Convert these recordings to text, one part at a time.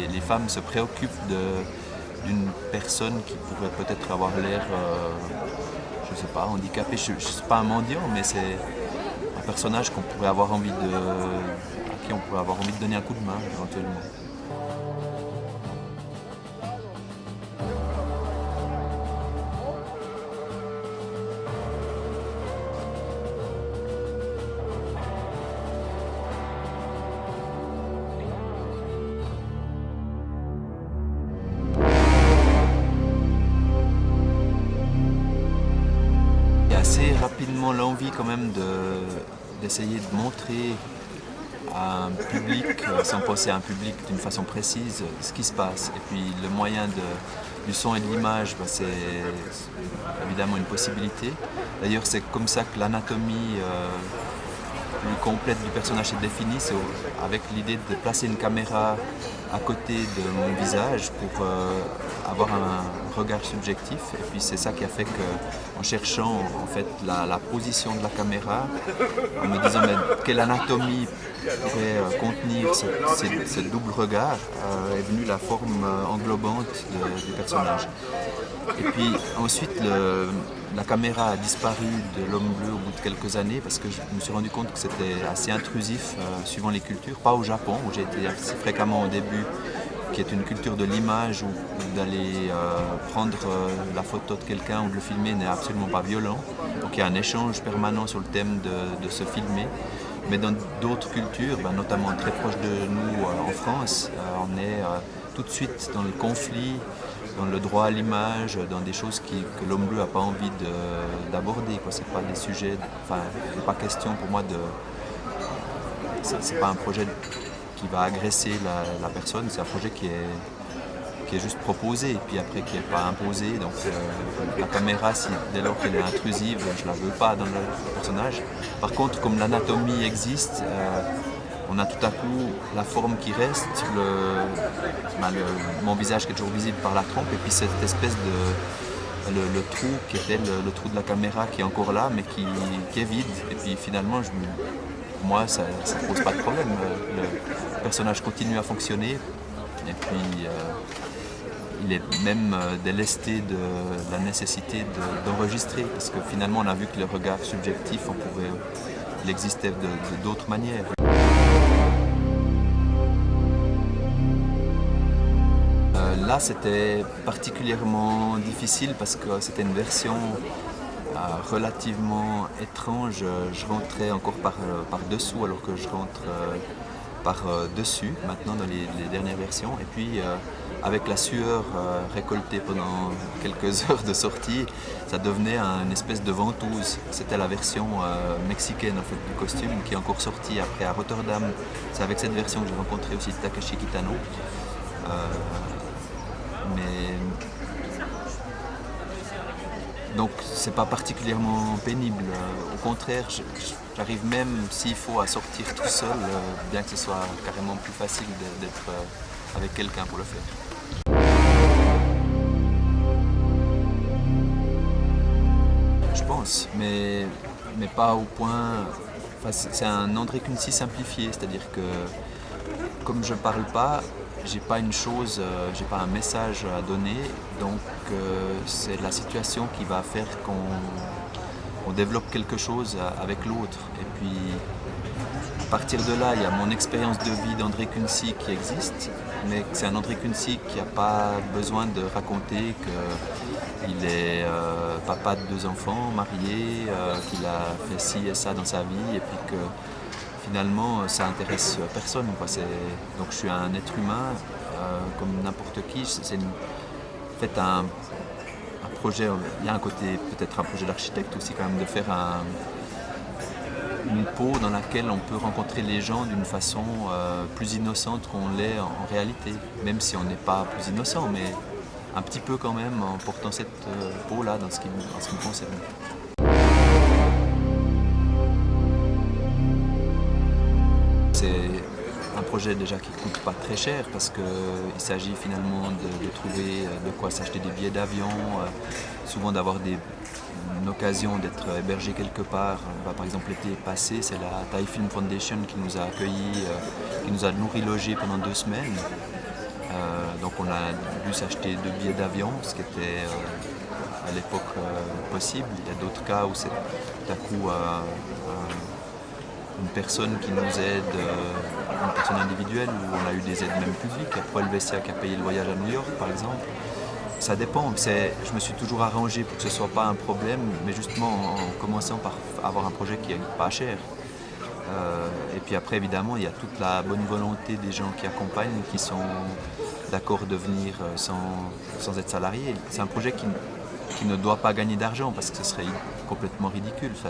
les femmes se préoccupent d'une personne qui pourrait peut-être avoir l'air, je ne sais pas, handicapé. Je ne suis pas un mendiant, mais c'est un personnage qu'on pourrait avoir envie à qui on pourrait avoir envie de donner un coup de main éventuellement. Assez rapidement l'envie quand même d'essayer de montrer à un public, sans penser à un public d'une façon précise, ce qui se passe. Et puis le moyen du son et de l'image, c'est évidemment une possibilité. D'ailleurs c'est comme ça que l'anatomie plus complète du personnage est définie, c'est avec l'idée de placer une caméra à côté de mon visage pour avoir un regard subjectif. Et puis c'est ça qui a fait qu'en cherchant en fait la position de la caméra, en me disant mais quelle anatomie pourrait contenir ce double regard, est venue la forme englobante du personnage. Et puis ensuite la caméra a disparu de l'homme bleu au bout de quelques années parce que je me suis rendu compte que c'était assez intrusif suivant les cultures, pas au Japon où j'ai été assez fréquemment au début, qui est une culture de l'image où d'aller prendre la photo de quelqu'un ou de le filmer n'est absolument pas violent. Donc il y a un échange permanent sur le thème de se filmer. Mais dans d'autres cultures, notamment très proche de nous en France, on est tout de suite dans le conflit, dans le droit à l'image, dans des choses que l'homme bleu n'a pas envie d'aborder. Ce n'est pas des sujets, enfin, il n'est pas question pour moi de... C'est pas un projet qui va agresser la personne, c'est un projet qui est juste proposé et puis après qui n'est pas imposé. Donc la caméra, dès lors qu'elle est intrusive, je ne la veux pas dans le personnage. Par contre, comme l'anatomie existe, on a tout à coup la forme qui reste, mon visage qui est toujours visible par la trompe et puis cette espèce de... Le trou qui était le trou de la caméra qui est encore là mais qui est vide. Et puis finalement, pour moi, ça ne pose pas de problème. Le personnage continue à fonctionner et puis il est même délesté de la nécessité d'enregistrer parce que finalement, on a vu que le regard subjectif, il existait d'autres manières. Là, c'était particulièrement difficile parce que c'était une version relativement étrange. Je rentrais encore par dessous alors que je rentre par dessus maintenant dans les dernières versions. Et puis avec la sueur récoltée pendant quelques heures de sortie, ça devenait une espèce de ventouse. C'était la version mexicaine en fait, du costume qui est encore sortie après à Rotterdam. C'est avec cette version que j'ai rencontré aussi Takeshi Kitano. Mais donc c'est pas particulièrement pénible. Au contraire, j'arrive même s'il faut à sortir tout seul, bien que ce soit carrément plus facile d'être avec quelqu'un pour le faire. Je pense, mais pas au point. Enfin, c'est un André Kunci simplifié, c'est-à-dire que comme je parle pas, j'ai pas une chose, j'ai pas un message à donner, donc c'est la situation qui va faire qu'on développe quelque chose avec l'autre. Et puis à partir de là, il y a mon expérience de vie d'André Kunci qui existe, mais c'est un André Kunci qui n'a pas besoin de raconter qu'il est papa de 2 enfants, marié, qu'il a fait ci et ça dans sa vie, et puis que finalement, ça intéresse personne. Donc je suis un être humain comme n'importe qui. C'est en fait un projet, il y a un côté, peut-être un projet d'architecte aussi quand même, de faire une peau dans laquelle on peut rencontrer les gens d'une façon plus innocente qu'on l'est en réalité. Même si on n'est pas plus innocent, mais un petit peu quand même en portant cette peau-là en ce qui me concerne. C'est un projet déjà qui ne coûte pas très cher parce qu'il s'agit finalement de trouver de quoi s'acheter des billets d'avion, souvent d'avoir une occasion d'être hébergé quelque part. Par exemple l'été passé, c'est la Thai Film Foundation qui nous a accueillis, qui nous a nourris, logés pendant 2 semaines. Donc on a dû s'acheter 2 billets d'avion, ce qui était à l'époque possible. Il y a d'autres cas où c'est tout à coup une personne qui nous aide, une personne individuelle, où on a eu des aides même publiques. Il y a Pro Helvetia qui a payé le voyage à New York par exemple. Ça dépend, je me suis toujours arrangé pour que ce ne soit pas un problème, mais justement en commençant par avoir un projet qui n'est pas cher. Et puis après, évidemment, il y a toute la bonne volonté des gens qui accompagnent, qui sont d'accord de venir sans être salariés. C'est un projet qui ne doit pas gagner d'argent parce que ce serait complètement ridicule. On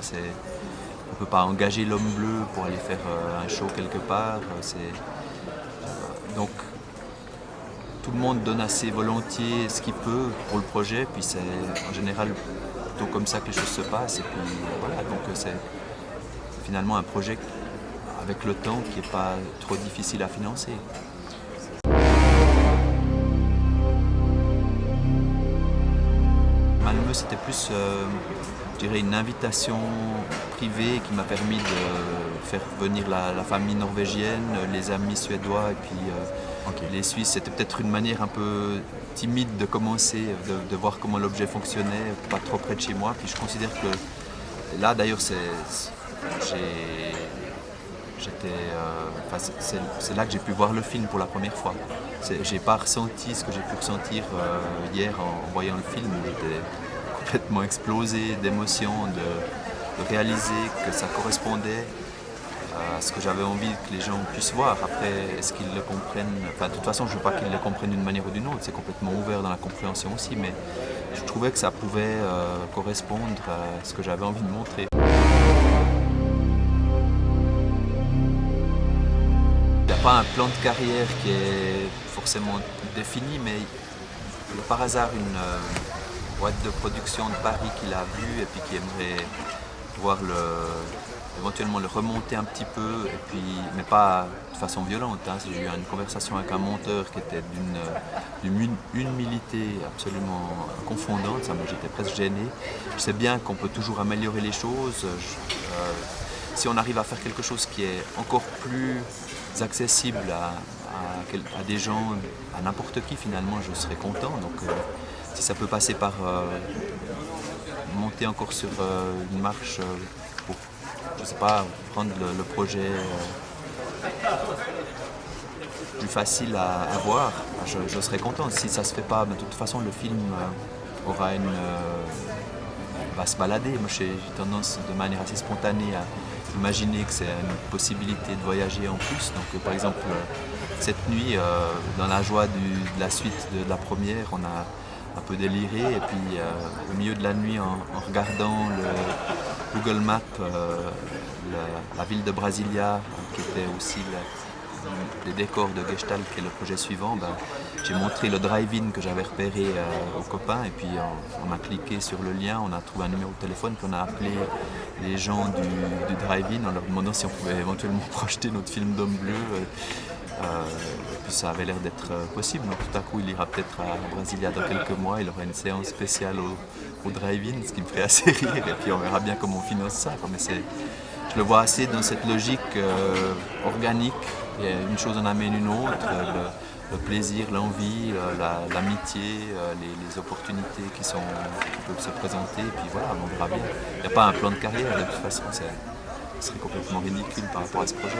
ne peut pas engager l'homme bleu pour aller faire un show quelque part. Donc tout le monde donne assez volontiers ce qu'il peut pour le projet, puis c'est en général plutôt comme ça que les choses se passent. Et puis voilà, donc c'est finalement un projet avec le temps qui n'est pas trop difficile à financer. Malmö, c'était plus, je dirais, une invitation privée qui m'a permis de faire venir la famille norvégienne, les amis suédois et puis les Suisses. C'était peut-être une manière un peu timide de commencer, de voir comment l'objet fonctionnait, pas trop près de chez moi. Puis je considère que là, d'ailleurs, c'est là que j'ai pu voir le film pour la première fois. J'ai pas ressenti ce que j'ai pu ressentir hier en voyant le film. J'étais complètement explosé d'émotion, de réaliser que ça correspondait à ce que j'avais envie que les gens puissent voir. Après, est-ce qu'ils le comprennent? Enfin, de toute façon, je ne veux pas qu'ils le comprennent d'une manière ou d'une autre. C'est complètement ouvert dans la compréhension aussi, mais je trouvais que ça pouvait correspondre à ce que j'avais envie de montrer. Il n'y a pas un plan de carrière qui est forcément défini, mais il y a par hasard une boîte de production de Paris qui l'a vu et puis qui aimerait pouvoir éventuellement le remonter un petit peu, et puis, mais pas de façon violente. J'ai eu une conversation avec un monteur qui était d'une humilité absolument confondante. J'étais presque gêné. Je sais bien qu'on peut toujours améliorer les choses. Si on arrive à faire quelque chose qui est encore plus accessible à des gens, à n'importe qui finalement, je serais content. Donc si ça peut passer par monter encore sur une marche pour, je sais pas, rendre le projet plus facile à voir, je serais content. Si ça se fait pas, de toute façon le film aura va se balader. Moi j'ai tendance de manière assez spontanée à imaginer que c'est une possibilité de voyager en plus. Donc par exemple cette nuit, dans la joie de la suite de la première, on a un peu déliré, et puis au milieu de la nuit, en regardant le Google Maps, la ville de Brasilia, qui était aussi les décors de Gestalt, qui est le projet suivant, j'ai montré le drive-in que j'avais repéré aux copains, et puis on a cliqué sur le lien, on a trouvé un numéro de téléphone, puis on a appelé les gens du drive-in en leur demandant si on pouvait éventuellement projeter notre film d'homme bleu. Et puis ça avait l'air d'être possible, donc tout à coup il ira peut-être à Brasilia dans quelques mois, il aura une séance spéciale au drive-in, ce qui me ferait assez rire, et puis on verra bien comment on finance ça. Mais je le vois assez dans cette logique organique, et une chose en amène une autre, le plaisir, l'envie, l'amitié, les opportunités qui peuvent se présenter, et puis voilà, on verra bien. Il n'y a pas un plan de carrière de toute façon, ce serait complètement ridicule par rapport à ce projet.